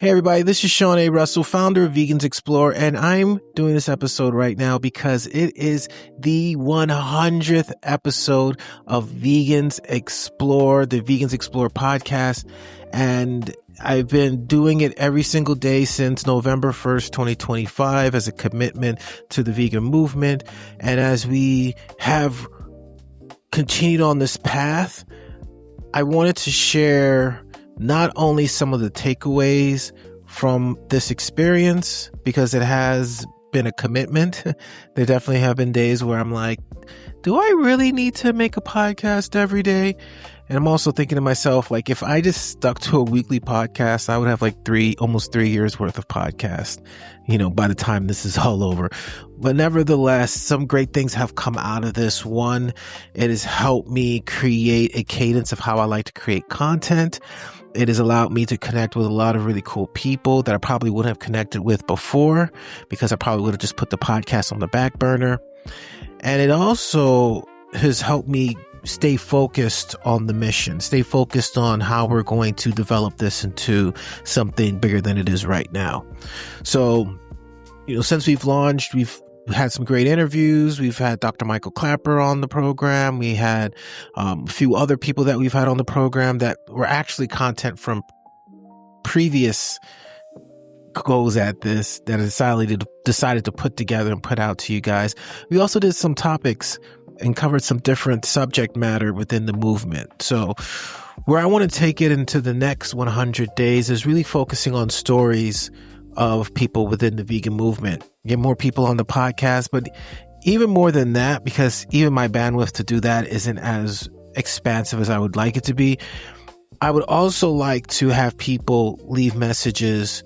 Hey everybody, this is Sean A. Russell, founder of Vegans Explore, and I'm doing this episode right now because it is the 100th episode of Vegans Explore, the Vegans Explore podcast, and I've been doing it every single day since November 1st, 2025 as a commitment to the vegan movement. And as we have continued on this path, I wanted to share not only some of the takeaways from this experience, because it has been a commitment. There definitely have been days where I'm like, do I really need to make a podcast every day? And I'm also thinking to myself, like, if I just stuck to a weekly podcast, I would have like almost 3 years worth of podcasts, by the time this is all over. But nevertheless, some great things have come out of this. One, it has helped me create a cadence of how I like to create content. It has allowed me to connect with a lot of really cool people that I probably wouldn't have connected with before, because I probably would have just put the podcast on the back burner. And it also has helped me stay focused on the mission, stay focused on how we're going to develop this into something bigger than it is right now. So, since we've launched, we've had some great interviews. We've had Dr. Michael Clapper on the program. We had a few other people that we've had on the program that were actually content from previous goes at this that I decided to put together and put out to you guys. We also did some topics and covered some different subject matter within the movement. So where I want to take it into the next 100 days is really focusing on stories of people within the vegan movement. Get more people on the podcast, but even more than that, because even my bandwidth to do that isn't as expansive as I would like it to be, I would also like to have people leave messages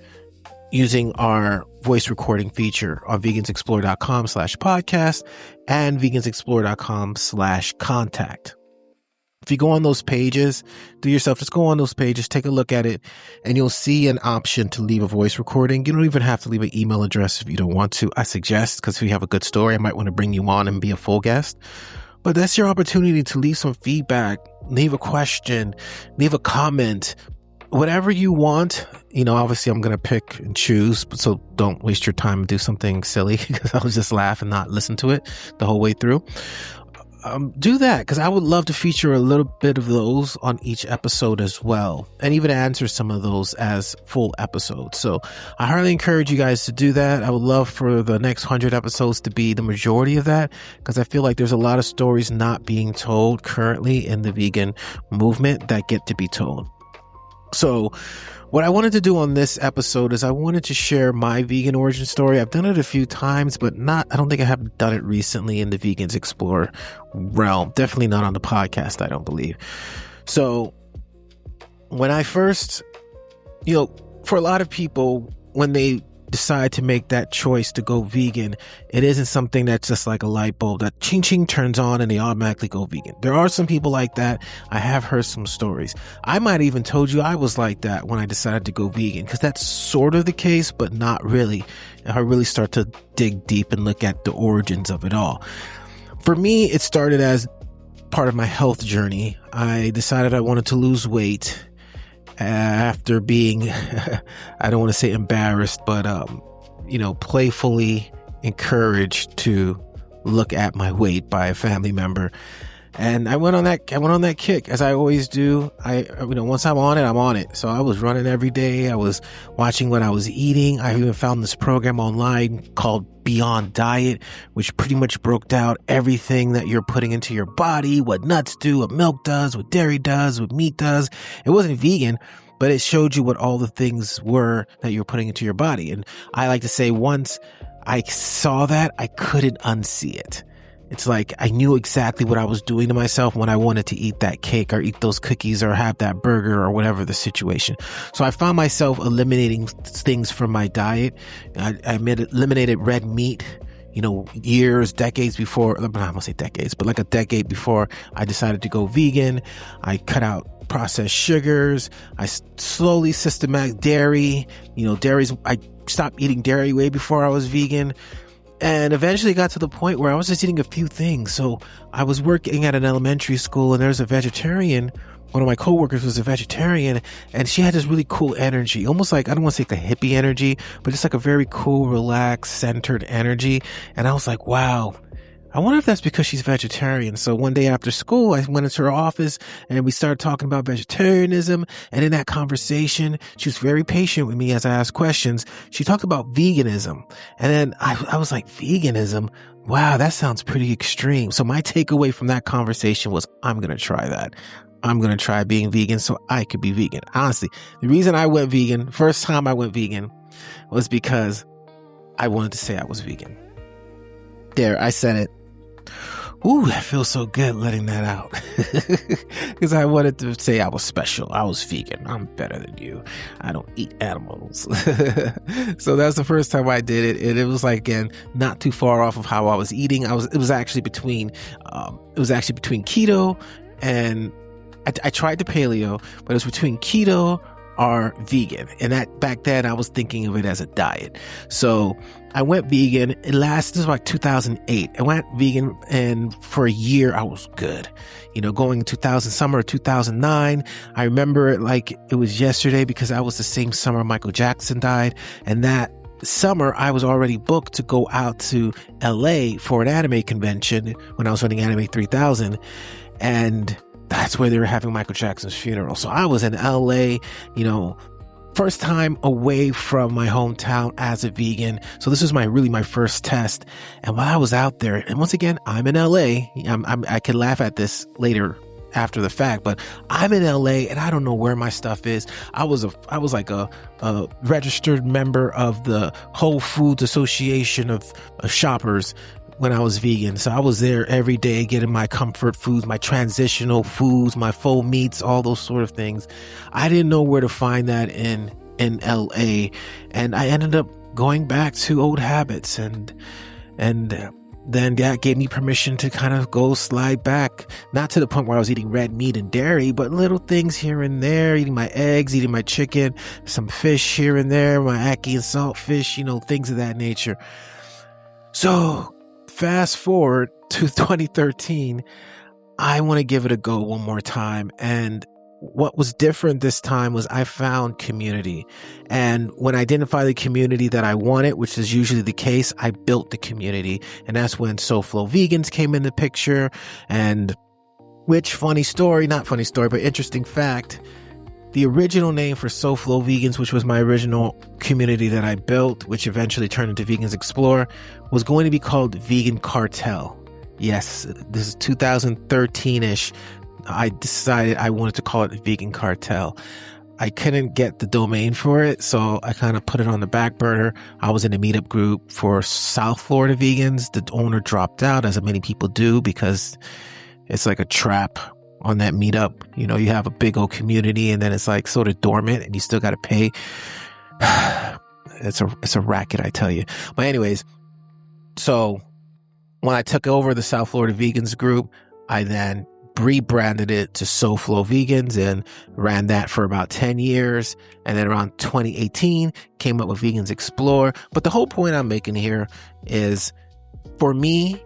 using our voice recording feature on vegansexplore.com/podcast and vegansexplore.com/contact. If you go on those pages, just go on those pages, take a look at it, and you'll see an option to leave a voice recording. You don't even have to leave an email address if you don't want to. I suggest, because if you have a good story, I might want to bring you on and be a full guest. But that's your opportunity to leave some feedback, leave a question, leave a comment, whatever you want. Obviously I'm going to pick and choose, so don't waste your time and do something silly, because I'll just laugh and not listen to it the whole way through. Do that, because I would love to feature a little bit of those on each episode as well, and even answer some of those as full episodes. So I highly encourage you guys to do that. I would love for the next 100 episodes to be the majority of that, because I feel like there's a lot of stories not being told currently in the vegan movement that get to be told. So what I wanted to do on this episode is I wanted to share my vegan origin story. I've done it a few times, but I don't think I have done it recently in the Vegans Explore realm. Definitely not on the podcast, I don't believe. So when I first, for a lot of people, when they decide to make that choice to go vegan, it isn't something that's just like a light bulb that ching ching turns on and they automatically go vegan. There are some people like that. I have heard some stories. I might even told you I was like that when I decided to go vegan, because that's sort of the case, but not really. I really start to dig deep and look at the origins of it all. For me, it started as part of my health journey. I decided I wanted to lose weight after being, I don't want to say embarrassed, but, playfully encouraged to look at my weight by a family member. And I went on that kick, as I always do. Once I'm on it. So I was running every day. I was watching what I was eating. I even found this program online called Beyond Diet, which pretty much broke down everything that you're putting into your body, what nuts do, what milk does, what dairy does, what meat does. It wasn't vegan, but it showed you what all the things were that you're putting into your body. And I like to say, once I saw that, I couldn't unsee it. It's like I knew exactly what I was doing to myself when I wanted to eat that cake or eat those cookies or have that burger or whatever the situation. So I found myself eliminating things from my diet. I eliminated red meat, decades before, I'm not going to say decades, but like a decade before I decided to go vegan. I cut out processed sugars. I slowly systematic dairy, I stopped eating dairy way before I was vegan. And eventually got to the point where I was just eating a few things. So I was working at an elementary school and there's a vegetarian one of my coworkers was a vegetarian, and she had this really cool energy, almost like, I don't want to say like a hippie energy, but just like a very cool, relaxed, centered energy. And I was like, wow, I wonder if that's because she's vegetarian. So one day after school, I went into her office and we started talking about vegetarianism. And in that conversation, she was very patient with me as I asked questions. She talked about veganism. And then I was like, veganism? Wow, that sounds pretty extreme. So my takeaway from that conversation was, I'm going to try that. I'm going to try being vegan so I could be vegan. Honestly, the reason I went vegan, first time I went vegan, was because I wanted to say I was vegan. There, I said it. Ooh, that feels so good letting that out. Because I wanted to say I was special. I was vegan. I'm better than you. I don't eat animals. So that's the first time I did it. And it was like, again, not too far off of how I was eating. It was actually between keto and I tried the paleo, but it was between keto or vegan. And that back then I was thinking of it as a diet. So I went vegan. This was like 2008. I went vegan, and for a year I was good. Going summer of 2009, I remember it like it was yesterday because that was the same summer Michael Jackson died. And that summer I was already booked to go out to LA for an anime convention when I was running Anime 3000. And that's where they were having Michael Jackson's funeral. So I was in LA, first time away from my hometown as a vegan. So this was my first test. And while I was out there, and once again, I'm in LA. I can laugh at this later after the fact, but I'm in LA and I don't know where my stuff is. I was like a registered member of the Whole Foods Association of shoppers when I was vegan. So I was there every day getting my comfort foods, my transitional foods, my faux meats, all those sort of things. I didn't know where to find that in LA. And I ended up going back to old habits, and then that gave me permission to kind of go slide back, not to the point where I was eating red meat and dairy, but little things here and there, eating my eggs, eating my chicken, some fish here and there, my ackee and salt fish, things of that nature. So fast forward to 2013, I want to give it a go one more time. And what was different this time was I found community. And when I identified the community that I wanted, which is usually the case, I built the community. And that's when SoFlo Vegans came in the picture. And which not funny story, but interesting fact, the original name for SoFlo Vegans, which was my original community that I built, which eventually turned into Vegans Explore, was going to be called Vegan Cartel. Yes, this is 2013-ish. I decided I wanted to call it Vegan Cartel. I couldn't get the domain for it, so I kind of put it on the back burner. I was in a meetup group for South Florida vegans. The owner dropped out, as many people do, because it's like a trap on that meetup. You have a big old community and then it's like sort of dormant and you still got to pay. It's a racket, I tell you. But anyways, so when I took over the South Florida Vegans group, I then rebranded it to SoFlo Vegans and ran that for about 10 years. And then around 2018 came up with Vegans Explore. But the whole point I'm making here is, for me,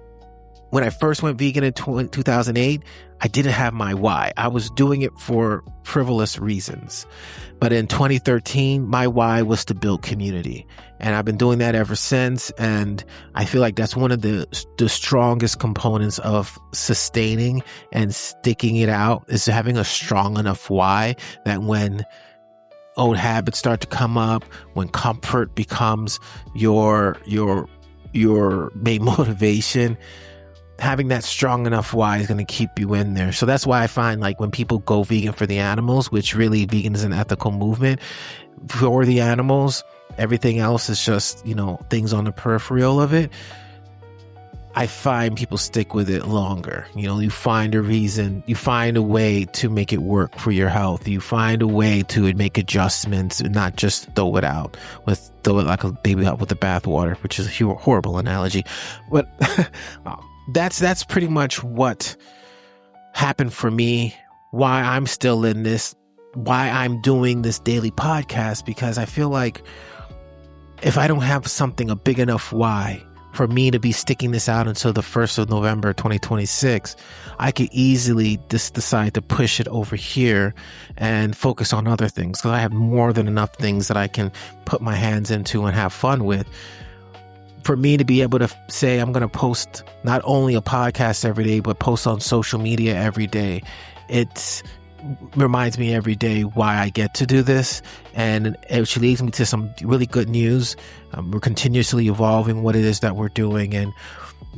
when I first went vegan in 2008, I didn't have my why. I was doing it for frivolous reasons. But in 2013, my why was to build community. And I've been doing that ever since. And I feel like that's one of the strongest components of sustaining and sticking it out, is having a strong enough why that when old habits start to come up, when comfort becomes your main motivation, having that strong enough why is going to keep you in there. So that's why I find, like, when people go vegan for the animals, which really vegan is an ethical movement for the animals, everything else is just, things on the peripheral of it. I find people stick with it longer. You find a reason, you find a way to make it work for your health. You find a way to make adjustments and not just throw it like a baby out with the bathwater, which is a horrible analogy. But that's pretty much what happened for me, why I'm still in this, why I'm doing this daily podcast, because I feel like if I don't have a big enough why for me to be sticking this out until the 1st of November 2026, I could easily just decide to push it over here and focus on other things, because I have more than enough things that I can put my hands into and have fun with. For me to be able to say I'm going to post not only a podcast every day, but post on social media every day, it reminds me every day why I get to do this. And it actually leads me to some really good news. We're continuously evolving what it is that we're doing. And,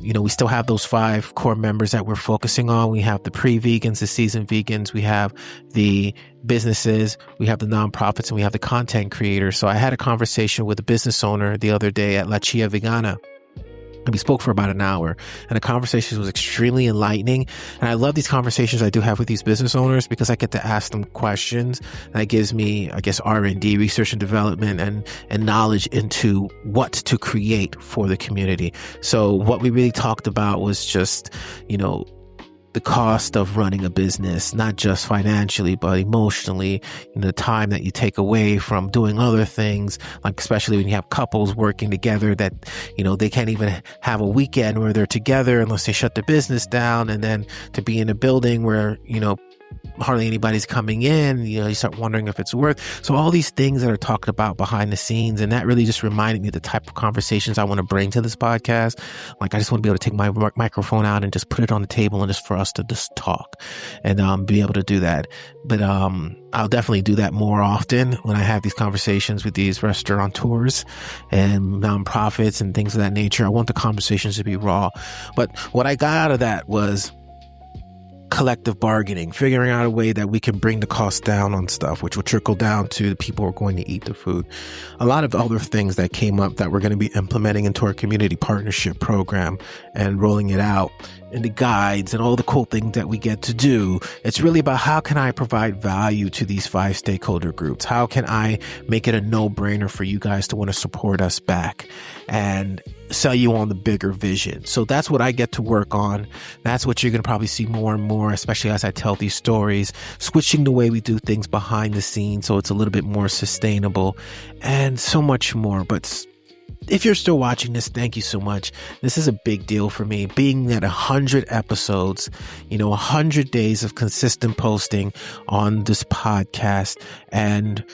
you know, we still have those 5 core members that we're focusing on. We have the pre-vegans, the seasoned vegans, we have the businesses, we have the nonprofits, and we have the content creators. So I had a conversation with a business owner the other day at La Chia Vegana. And we spoke for about an hour, and the conversation was extremely enlightening. And I love these conversations I do have with these business owners, because I get to ask them questions. That gives me, I guess, R&D, research and development, and knowledge into what to create for the community. So what we really talked about was just, you know, the cost of running a business, not just financially, but emotionally, you know, the time that you take away from doing other things, like especially when you have couples working together that, you know, they can't even have a weekend where they're together unless they shut the business down. And then to be in a building where, you know, hardly anybody's coming in, you know, you start wondering if it's worth. So all these things that are talked about behind the scenes, and that really just reminded me of the type of conversations I want to bring to this podcast. Like, I just want to be able to take my microphone out and just put it on the table, and just for us to just talk and be able to do that. But I'll definitely do that more often when I have these conversations with these restaurateurs and nonprofits and things of that nature. I want the conversations to be raw. But what I got out of that was collective bargaining, figuring out a way that we can bring the cost down on stuff, which will trickle down to the people who are going to eat the food. A lot of other things that came up that we're going to be implementing into our community partnership program and rolling it out, and the guides and all the cool things that we get to do. It's really about, how can I provide value to these 5 stakeholder groups? How can I make it a no-brainer for you guys to want to support us back and sell you on the bigger vision? So that's what I get to work on. That's what you're going to probably see more and more, especially as I tell these stories, switching the way we do things behind the scenes so it's a little bit more sustainable, and so much more. But if you're still watching this, thank you so much. This is a big deal for me. Being at 100 episodes, 100 days of consistent posting on this podcast, and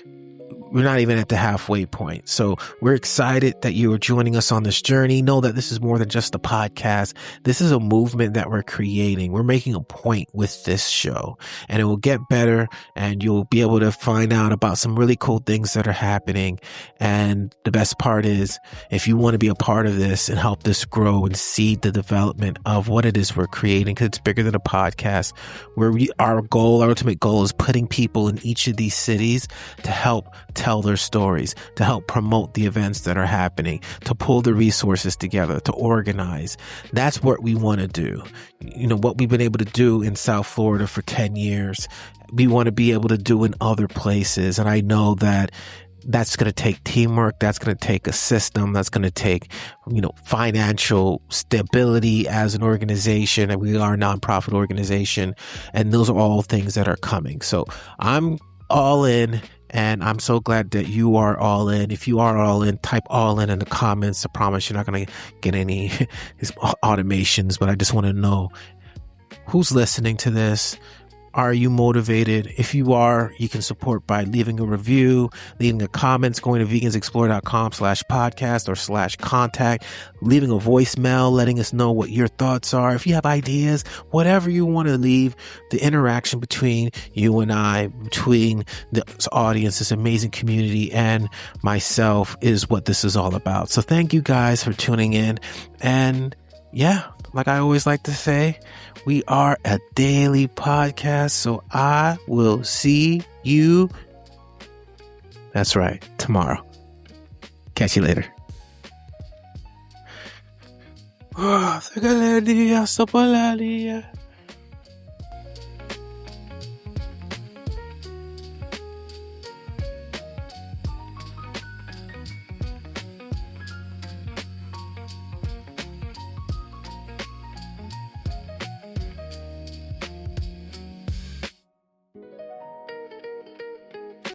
we're not even at the halfway point. So we're excited that you are joining us on this journey. Know that this is more than just a podcast. This is a movement that we're creating. We're making a point with this show, and it will get better, and you'll be able to find out about some really cool things that are happening. And the best part is, if you want to be a part of this and help this grow and seed the development of what it is we're creating, because it's bigger than a podcast, where our ultimate goal is putting people in each of these cities to help tell their stories, to help promote the events that are happening, to pull the resources together, to organize. That's what we want to do. What we've been able to do in South Florida for 10 years, we want to be able to do in other places. And I know that that's going to take teamwork. That's going to take a system. That's going to take, financial stability as an organization. And we are a nonprofit organization. And those are all things that are coming. So I'm all in. And I'm so glad that you are all in. If you are all in, type all in the comments. I promise you're not going to get any automations, but I just want to know who's listening to this. Are you motivated? If you are, you can support by leaving a review, leaving a comment, going to vegansexplore.com/podcast or /contact, leaving a voicemail, letting us know what your thoughts are. If you have ideas, whatever you want to leave, the interaction between you and I, between this audience, this amazing community, and myself is what this is all about. So thank you guys for tuning in. And yeah, like I always like to say, we are a daily podcast, so I will see you. That's right, tomorrow. Catch you later. Oh,